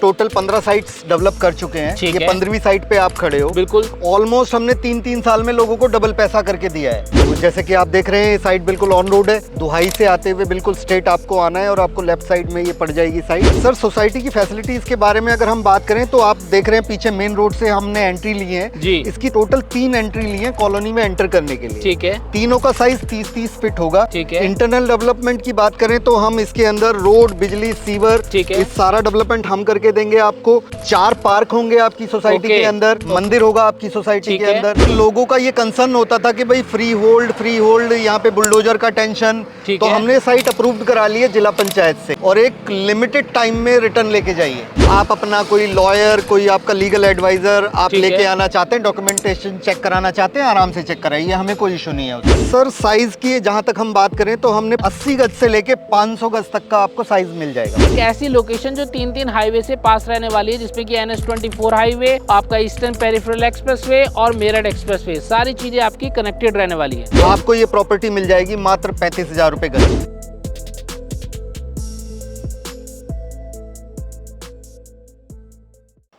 Total 15 sites develop कर चुके हैं। ये 15वीं साइट पे आप खड़े हो। बिल्कुल। ऑलमोस्ट हमने 3-3 साल में लोगों को डबल पैसा करके दिया है। तो जैसे कि आप देख रहे हैं, ये साइट बिल्कुल ऑन रोड है। दुहाई से आते हुए बिल्कुल स्ट्रेट आपको आना है और आपको लेफ्ट साइड में ये पड़ जाएगी साइट। सर, सोसाइटी की फैसिलिटीज के बारे में अगर हम बात करें तो आप देख रहे हैं पीछे मेन रोड से हमने एंट्री ली है जी। इसकी टोटल 3 एंट्री ली है कॉलोनी में एंटर करने के लिए। ठीक है। तीनों का साइज 30-30 फीट होगा। ठीक है। इंटरनल डेवलपमेंट की बात करें तो हम इसके अंदर रोड, बिजली, सीवर, इस सारा डेवलपमेंट हम करके देंगे आपको। 4 पार्क होंगे आपकी सोसाइटी के अंदर, मंदिर होगा आपकी सोसाइटी के अंदर। लोगों का ये कंसर्न होता था कि भाई फ्री होल्ड यहाँ पे बुलडोजर का टेंशन, तो हमने साइट अप्रूव्ड करा ली है जिला पंचायत से। और एक लिमिटेड टाइम में रिटर्न लेके जाइए। आप अपना कोई लॉयर, कोई आपका लीगल एडवाइजर आप लेके आना चाहते हैं, डॉक्यूमेंटेशन चेक कराना चाहते हैं, आराम से चेक कराइए, हमें कोई इशू नहीं है। सर, साइज की जहाँ तक हम बात करें तो हमने 80 गज से लेके 500 गज तक का आपको साइज मिल जाएगा। एक ऐसी लोकेशन जो 3 हाईवे से पास रहने वाली है, जिसमें कि NH24 हाईवे, आपका ईस्टर्न पेरिफेरल एक्सप्रेसवे और मेरठ एक्सप्रेसवे, सारी चीजें आपकी कनेक्टेड रहने वाली है। आपको ये प्रॉपर्टी मिल जाएगी मात्र 35,000 रुपए गज।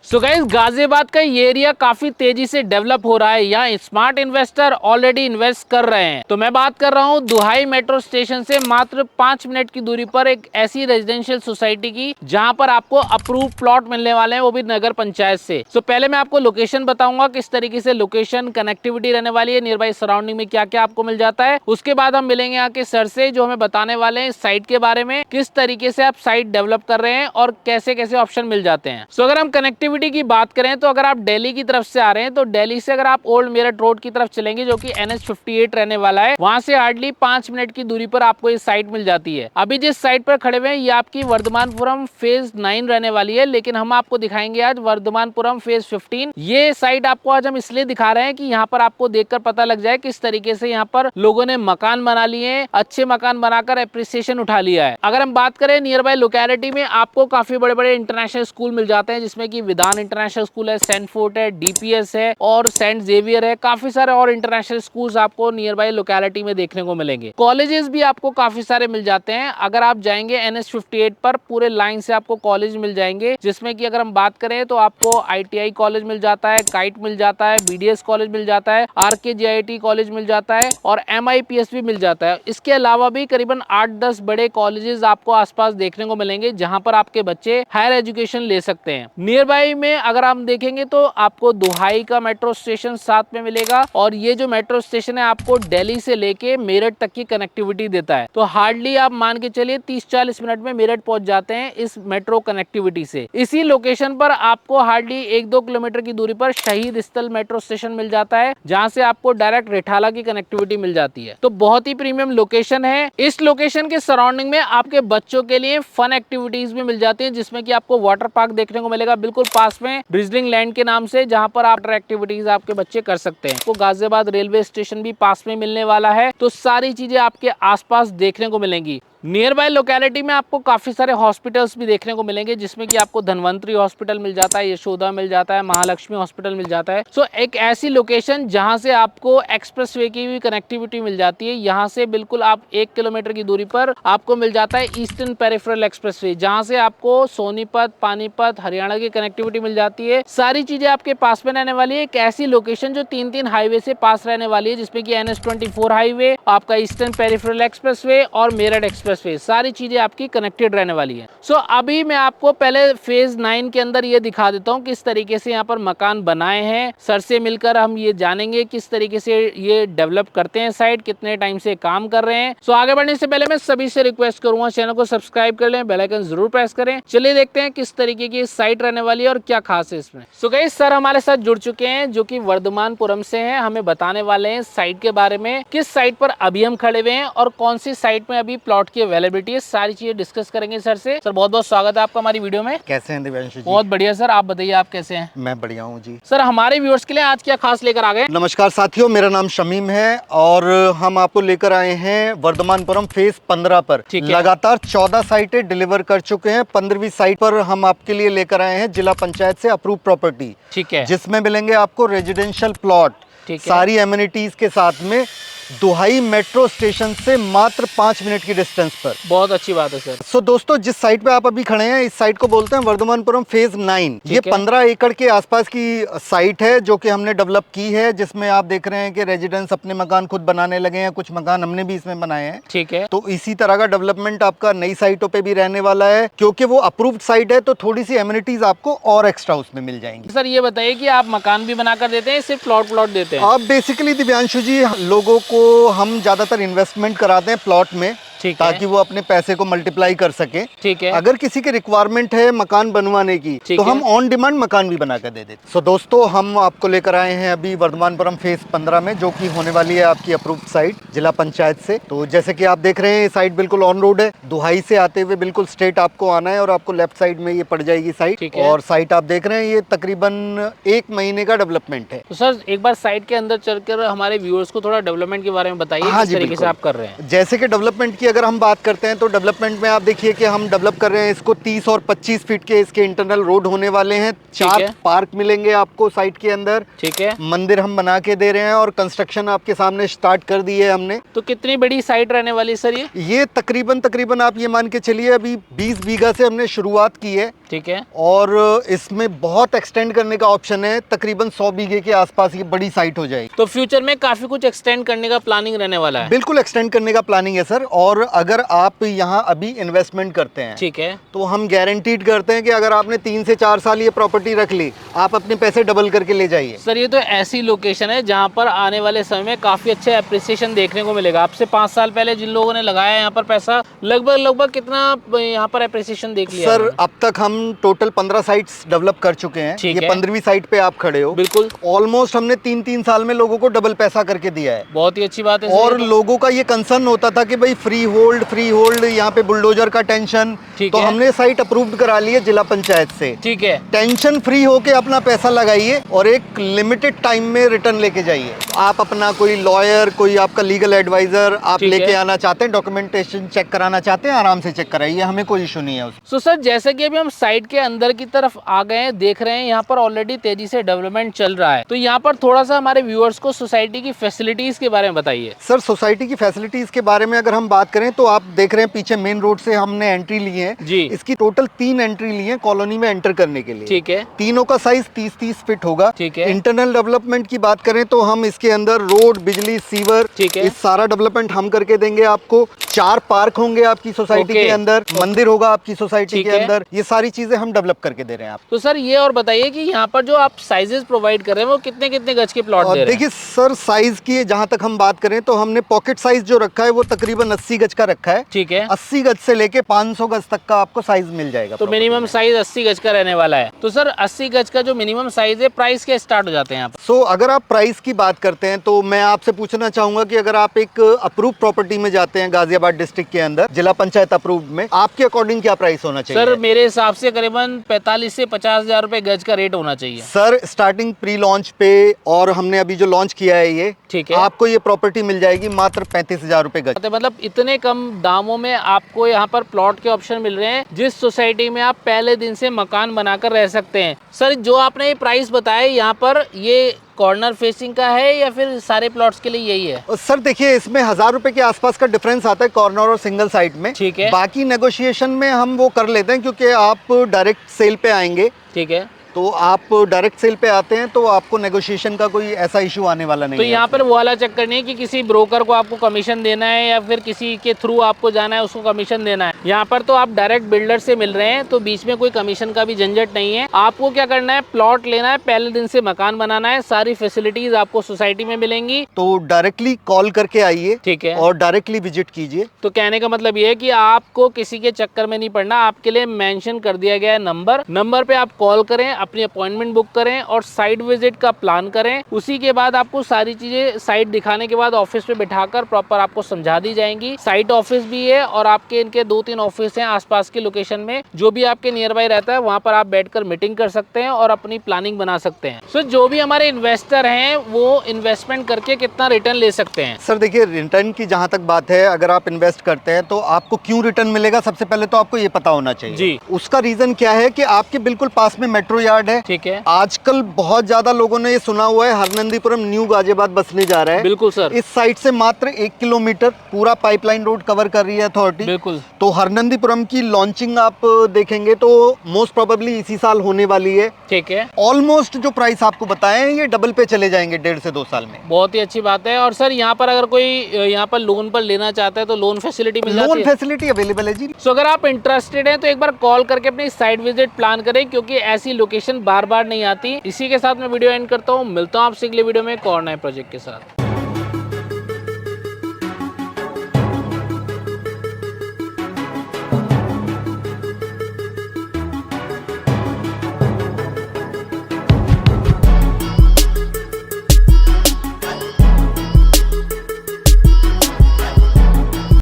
सो गाइस, गाजियाबाद का ये एरिया काफी तेजी से डेवलप हो रहा है। यहाँ स्मार्ट इन्वेस्टर ऑलरेडी इन्वेस्ट कर रहे हैं। तो मैं बात कर रहा हूँ दुहाई मेट्रो स्टेशन से मात्र 5 मिनट की दूरी पर एक ऐसी रेजिडेंशियल सोसाइटी की, जहाँ पर आपको अप्रूव प्लॉट मिलने वाले हैं, वो भी नगर पंचायत से। सो पहले मैं आपको लोकेशन बताऊंगा, किस तरीके से लोकेशन कनेक्टिविटी रहने वाली है, नियर बाई सराउंडिंग में क्या क्या आपको मिल जाता है। उसके बाद हम मिलेंगे यहाँ के सर से, जो हमें बताने वाले हैं साइट के बारे में, किस तरीके से आप साइट डेवलप कर रहे हैं और कैसे कैसे ऑप्शन मिल जाते हैं। सो अगर हम कनेक्टिविटी की बात करें तो अगर आप दिल्ली की तरफ से आ रहे हैं तो दिल्ली से अगर आप ओल्ड मेरठ रोड की तरफ चलेंगे, जो कि NH58 रहने वाला है, वहां से हार्डली 5 मिनट की दूरी पर आपको ये साइट मिल जाती है। अभी जिस साइट पर खड़े हुए हैं ये आपकी वर्धमानपुरम फेज 9 रहने वाली है, लेकिन हम आपको दिखाएंगे आज वर्धमानपुरम फेज 15। ये साइट आपको आज हम इसलिए दिखा रहे हैं कि यहाँ पर आपको देखकर पता लग जाए किस तरीके से यहाँ पर लोगों ने मकान बना लिए, अच्छे मकान बनाकर एप्रिसिएशन उठा लिया है। अगर हम बात करें नियर बाय लोकेलिटी में, आपको काफी बड़े बड़े इंटरनेशनल स्कूल मिल जाते हैं, जिसमें की विधान इंटरनेशनल स्कूल है, सेंट फोर्ट है, DPS है और सेंट जेवियर है। काफी सारे और इंटरनेशनल स्कूल्स आपको नियर बाय लोकेलिटी में देखने को मिलेंगे। कॉलेजेस भी आपको काफी सारे मिल जाते हैं। अगर आप जाएंगे NH58 पर, पूरे लाइन से आपको कॉलेज मिल जाएंगे, जिसमें कि अगर हम बात करें तो आपको ITI कॉलेज मिल जाता है, काइट मिल जाता है, BDS कॉलेज मिल जाता है, RKJIT कॉलेज मिल जाता है और MIPS भी मिल जाता है। इसके अलावा भी करीबन 8-10 बड़े कॉलेजेस आपको आसपास देखने को मिलेंगे, जहां पर आपके बच्चे हायर एजुकेशन ले सकते हैं। नियर बाय में अगर हम देखेंगे तो आपको दुहाई का मेट्रो स्टेशन साथ में मिलेगा, और ये जो मेट्रो स्टेशन है आपको दिल्ली से लेके मेरठ तक की कनेक्टिविटी देता है। तो हार्डली आप मान के चलिए 30-40 मिनट में मेरठ पहुंच जाते हैं इस मेट्रो कनेक्टिविटी से। इसी लोकेशन पर आपको हार्डली 1-2 किलोमीटर की दूरी पर शहीद स्थल मेट्रो स्टेशन मिल जाता है, जहां से आपको डायरेक्ट रिठाला की कनेक्टिविटी मिल जाती है। तो बहुत ही प्रीमियम लोकेशन है। इस लोकेशन के सराउंडिंग में आपके बच्चों के लिए फन एक्टिविटीज भी मिल जाती है, जिसमें कि आपको वाटर पार्क देखने को मिलेगा बिल्कुल पास में, ब्रिजलिंग लैंड के नाम से, जहां पर आप एक्टिविटीज आपके बच्चे कर सकते हैं। तो गाजियाबाद रेलवे स्टेशन भी पास में मिलने वाला है, तो सारी चीजें आपके आसपास देखने को मिलेंगी। नियर बाय लोकेलिटी में आपको काफी सारे हॉस्पिटल्स भी देखने को मिलेंगे, जिसमें कि आपको धनवंतरी हॉस्पिटल मिल जाता है, यशोदा मिल जाता है, महालक्ष्मी हॉस्पिटल मिल जाता है। सो एक ऐसी लोकेशन जहां से आपको एक्सप्रेसवे की भी कनेक्टिविटी मिल जाती है। यहां से बिल्कुल आप 1 किलोमीटर की दूरी पर आपको मिल जाता है ईस्टर्न पेरिफेरल एक्सप्रेसवे, जहां से आपको सोनीपत, पानीपत, हरियाणा की कनेक्टिविटी मिल जाती है। सारी चीजें आपके पास में रहने वाली है। एक ऐसी लोकेशन जो 3 हाईवे से पास रहने वाली है, जिसमें कि NH24 हाईवे, आपका ईस्टर्न पेरिफेरल एक्सप्रेसवे और मेरठ एक्सप्रेसवे, सारी चीजें आपकी कनेक्टेड रहने वाली है। सो अभी मैं आपको पहले फेज 9 के अंदर ये दिखा देता हूँ किस तरीके से यहाँ पर मकान बनाए हैं। सर से मिलकर हम ये जानेंगे किस तरीके से ये डेवलप करते हैं साइट, कितने टाइम से काम कर रहे हैं। सो आगे बढ़ने से पहले मैं सभी से रिक्वेस्ट करूंगा, चैनल को सब्सक्राइब कर लें, बेल आइकन जरूर प्रेस करें। चलिए देखते हैं किस तरीके की साइट रहने वाली है और क्या खास है इसमें। सो गाइस, सर हमारे साथ जुड़ चुके हैं, जो कि वर्धमानपुरम से हैं। हमें बताने वाले हैं साइट के बारे में, किस साइट पर अभी हम खड़े हुए हैं और कौन सी साइट में अभी प्लॉट की अवेलेबिलिटी है, सारी चीजें डिस्कस करेंगे सर से। सर बहुत बहुत स्वागत है आपका हमारी वीडियो में। कैसे हैं दिव्यांशु जी? बहुत बढ़िया सर, आप बताइए आप कैसे हैं? मैं बढ़िया हूँ जी। सर हमारे व्यूअर्स के लिए आज क्या खास लेकर आ गए? नमस्कार साथियों, मेरा नाम शमीम है और हम आपको लेकर आए हैं वर्धमानपुरम फेज 15 पर। लगातार 14 साइटें डिलीवर कर चुके हैं। 15वीं साइट पर हम आपके लिए लेकर आए हैं जिला पंचायत से अप्रूव प्रॉपर्टी, ठीक है, जिसमें मिलेंगे आपको रेजिडेंशियल प्लॉट, सारी एमिनिटीज के साथ में दुहाई मेट्रो स्टेशन से मात्र 5 मिनट की डिस्टेंस पर। बहुत अच्छी बात है सर। सो दोस्तों, जिस साइट पे आप अभी खड़े हैं, इस साइट को बोलते हैं वर्धमानपुरम फेज 9। ये 15 एकड़ के आसपास की साइट है जो कि हमने डेवलप की है, जिसमें आप देख रहे हैं कि रेजिडेंट्स अपने मकान खुद बनाने लगे हैं, कुछ मकान हमने भी इसमें बनाए हैं। ठीक है। तो इसी तरह का डेवलपमेंट आपका नई साइटों पे भी रहने वाला है, क्योंकि वो अप्रूव्ड साइट है, तो थोड़ी सी एमिनिटीज आपको और एक्स्ट्रा उसमें मिल जाएंगी। सर ये बताइए कि आप मकान भी बनाकर देते हैं, सिर्फ प्लॉट देते हैं? आप बेसिकली दिव्यांशु जी, लोगों को हम ज्यादातर इन्वेस्टमेंट कराते हैं प्लॉट में, ताकि वो अपने पैसे को मल्टीप्लाई कर सके। ठीक है। अगर किसी की रिक्वायरमेंट है मकान बनवाने की, तो हम ऑन डिमांड मकान भी बना कर दे देते। सो दोस्तों, हम आपको लेकर आए हैं अभी वर्धमानपुरम फेज 15 में, जो कि होने वाली है आपकी अप्रूव्ड साइट जिला पंचायत से। तो जैसे कि आप देख रहे हैं, साइट बिल्कुल ऑन रोड है। दुहाई से आते हुए बिल्कुल स्ट्रेट आपको आना है और आपको लेफ्ट साइड में ये पड़ जाएगी साइट। और साइट आप देख रहे हैं, ये तकरीबन 1 महीने का डेवलपमेंट है। तो सर एक बार साइट के अंदर चलकर हमारे व्यूअर्स को थोड़ा डेवलपमेंट के बारे में बताइए। हाँ किस तरीके से आप कर रहे हैं? जैसे कि डेवलपमेंट की अगर हम बात करते हैं, तो डेवलपमेंट में आप देखिए कि हम डेवलप कर रहे हैं इसको 30 और 25 फीट के इसके इंटरनल रोड होने वाले हैं। 4 पार्क मिलेंगे आपको साइट के अंदर। ठीक है। मंदिर हम बना के दे रहे हैं और कंस्ट्रक्शन आपके सामने स्टार्ट कर दी है हमने। तो कितनी बड़ी साइट रहने वाली सर ये तकरीबन आप ये मान के चलिए, अभी 20 बीघा से हमने शुरुआत की है। ठीक है। और इसमें बहुत एक्सटेंड करने का ऑप्शन है, तकरीबन 100 बीघे के आसपास ये बड़ी साइट हो जाएगी। तो फ्यूचर में काफी कुछ एक्सटेंड करने का प्लानिंग रहने वाला है? बिल्कुल एक्सटेंड करने का प्लानिंग है सर। और अगर आप यहाँ अभी इन्वेस्टमेंट करते हैं, ठीक है, तो हम गारंटीड करते हैं कि अगर आपने 3 से 4 साल ये प्रॉपर्टी रख ली, आप अपने पैसे डबल करके ले जाइए। सर ये तो ऐसी लोकेशन है जहाँ पर आने वाले समय में काफी अच्छा एप्रिसिएशन देखने को मिलेगा। आपसे 5 साल पहले जिन लोगों ने लगाया यहाँ पर पैसा, लगभग कितना यहाँ पर एप्रिसिएशन देख लिया? सर अब तक हम टोटल 15 साइट्स डेवलप कर चुके हैं। ये 15वीं साइट पे आप खड़े हो। बिल्कुल। ऑलमोस्ट हमने 3-3 साल में लोगों को डबल पैसा करके दिया है। बहुत ही अच्छी बात है। और लोगों का ये कंसर्न होता था कि भाई फ्री होल्ड यहाँ पे बुलडोजर का टेंशन, तो हमने साइट अप्रूव्ड करा ली है जिला पंचायत से। ठीक है। टेंशन फ्री होके अपना पैसा लगाइए और एक लिमिटेड टाइम में रिटर्न लेके जाइए। आप अपना कोई लॉयर, कोई आपका लीगल एडवाइजर आप लेके आना चाहते हैं, डॉक्यूमेंटेशन चेक कराना चाहते हैं, आराम से चेक कराइए, हमें कोई इशू नहीं है। सो सर जैसे कि अभी हम साइट के अंदर की तरफ आ गए हैं, देख रहे हैं यहाँ पर ऑलरेडी तेजी से डेवलपमेंट चल रहा है। तो यहाँ पर थोड़ा सा हमारे व्यूअर्स को सोसाइटी की फैसिलिटीज के बारे में बताइए। सर सोसाइटी की फैसिलिटीज के बारे में अगर हम बात करें, तो आप देख रहे हैं पीछे मेन रोड से हमने एंट्री ली है जी। इसकी टोटल 3 एंट्री ली है कॉलोनी में एंटर करने के लिए। ठीक है। तीनों का साइज 30-30 फीट होगा। ठीक है। इंटरनल डेवलपमेंट की बात करें तो हम इसके अंदर रोड, बिजली, सीवर, इस सारा डेवलपमेंट हम करके देंगे आपको। 4 पार्क होंगे आपकी सोसाइटी के अंदर, मंदिर होगा आपकी सोसाइटी के अंदर। ये सारी चीजें हम डेवलप करके दे रहे हैं आप। तो सर ये और बताइए कि यहाँ पर जो आप साइजेस प्रोवाइड कर रहे हैं वो कितने कितने गज के प्लॉट दे रहे हैं? देखिए सर, साइज की जहाँ तक हम बात करें तो हमने पॉकेट साइज जो रखा है वो तकरीबन 80 गज का रखा है। ठीक है। 80 गज से लेके 500 गज तक का आपको साइज मिल जाएगा। तो मिनिमम साइज 80 गज का रहने वाला है। तो सर 80 गज का जो मिनिमम साइज है, प्राइस क्या स्टार्ट हो जाते हैं यहाँ पर? सो अगर आप प्राइस की बात करते हैं तो मैं आपसे पूछना चाहूंगा कि अगर आप एक अप्रूव प्रॉपर्टी में जाते हैं गाजियाबाद डिस्ट्रिक्ट के अंदर जिला पंचायत अप्रूव्ड में, आपके अकॉर्डिंग क्या प्राइस होना चाहिए? सर मेरे हिसाब से करीबन 45 से 50 हजार रुपए गज का रेट होना चाहिए। सर स्टार्टिंग प्री लॉन्च पे, और हमने अभी जो लॉन्च किया है ये, ठीक है, आपको ये प्रॉपर्टी मिल जाएगी मात्र 35,000 रुपए गज। मतलब इतने कम दामों में आपको यहाँ पर प्लॉट के ऑप्शन मिल रहे हैं, जिस सोसाइटी में आप पहले दिन से मकान बनाकर रह सकते हैं। सर जो आपने ये प्राइस बताया यहाँ पर, ये कॉर्नर फेसिंग का है या फिर सारे प्लॉट्स के लिए यही है? सर देखिए, इसमें 1000 रुपए के आसपास का डिफरेंस आता है कॉर्नर और सिंगल साइड में। ठीक है। बाकी नेगोशिएशन में हम वो कर लेते हैं, क्योंकि आप डायरेक्ट सेल पे आएंगे। ठीक है। तो आप डायरेक्ट सेल पे आते हैं तो आपको नेगोशिएशन का कोई ऐसा इशू आने वाला नहीं तो है। यहाँ पर वो वाला चक्कर नहीं कि किसी ब्रोकर को आपको कमीशन देना है या फिर किसी के थ्रू आपको जाना है उसको कमीशन देना है। यहाँ पर तो आप डायरेक्ट बिल्डर से मिल रहे हैं, तो बीच में कोई कमीशन का भी झंझट नहीं है। आपको क्या करना है, प्लॉट लेना है, पहले दिन से मकान बनाना है, सारी फैसिलिटीज आपको सोसाइटी में मिलेंगी। तो डायरेक्टली कॉल करके आइए। ठीक है। और डायरेक्टली विजिट कीजिए। तो कहने का मतलब ये है कि आपको किसी के चक्कर में नहीं पड़ना। आपके लिए मेंशन कर दिया गया है नंबर पे आप कॉल करें, अपनी अपॉइंटमेंट बुक करें और साइट विजिट का प्लान करें। उसी के बाद आपको सारी चीजें साइट दिखाने के बाद ऑफिस पे बिठाकर प्रॉपर आपको समझा दी जाएंगी। साइट ऑफिस भी है और आपके इनके 2-3 ऑफिस हैं आसपास की लोकेशन में। जो भी आपके नियर बाई रहता है वहां पर आप बैठकर मीटिंग कर सकते हैं और अपनी प्लानिंग बना सकते हैं। सो जो भी हमारे इन्वेस्टर हैं वो इन्वेस्टमेंट करके कितना रिटर्न ले सकते हैं? सर देखिए, रिटर्न की जहां तक बात है, अगर आप इन्वेस्ट करते हैं तो आपको क्यों रिटर्न मिलेगा, सबसे पहले तो आपको ये पता होना चाहिए जी। उसका रीजन क्या है कि आपके बिल्कुल पास में मेट्रो यार्ड यार्ड है। ठीक है। आजकल बहुत ज्यादा लोगों ने ये सुना हुआ है हरनंदीपुरम न्यू गाजियाबाद बसने जा रहा है। बिल्कुल सर। इस साइड से मात्र 1 किलोमीटर पूरा पाइपलाइन रोड कवर कर रही है अथॉरिटी। बिल्कुल। तो हरनंदीपुरम की लॉन्चिंग आप देखेंगे तो मोस्ट प्रोबेबली इसी साल होने वाली है। ठीक है। ऑलमोस्ट जो प्राइस आपको बताए हैं ये डबल पे चले जाएंगे 1.5 से 2 साल में। बहुत ही अच्छी बात है। और सर यहाँ पर अगर कोई यहाँ पर लोन पर लेना चाहता है तो लोन फैसिलिटी मिल जाती है? लोन फैसिलिटी अवेलेबल है जी। सो अगर आप इंटरेस्टेड हैं तो एक बार कॉल करके अपनी साइट विजिट प्लान करें, क्योंकि ऐसी लोकेशन बार बार नहीं आती। इसी के साथ मैं वीडियो एंड करता हूँ। मिलता हूँ आपसे अगले वीडियो में एक और नए प्रोजेक्ट के साथ।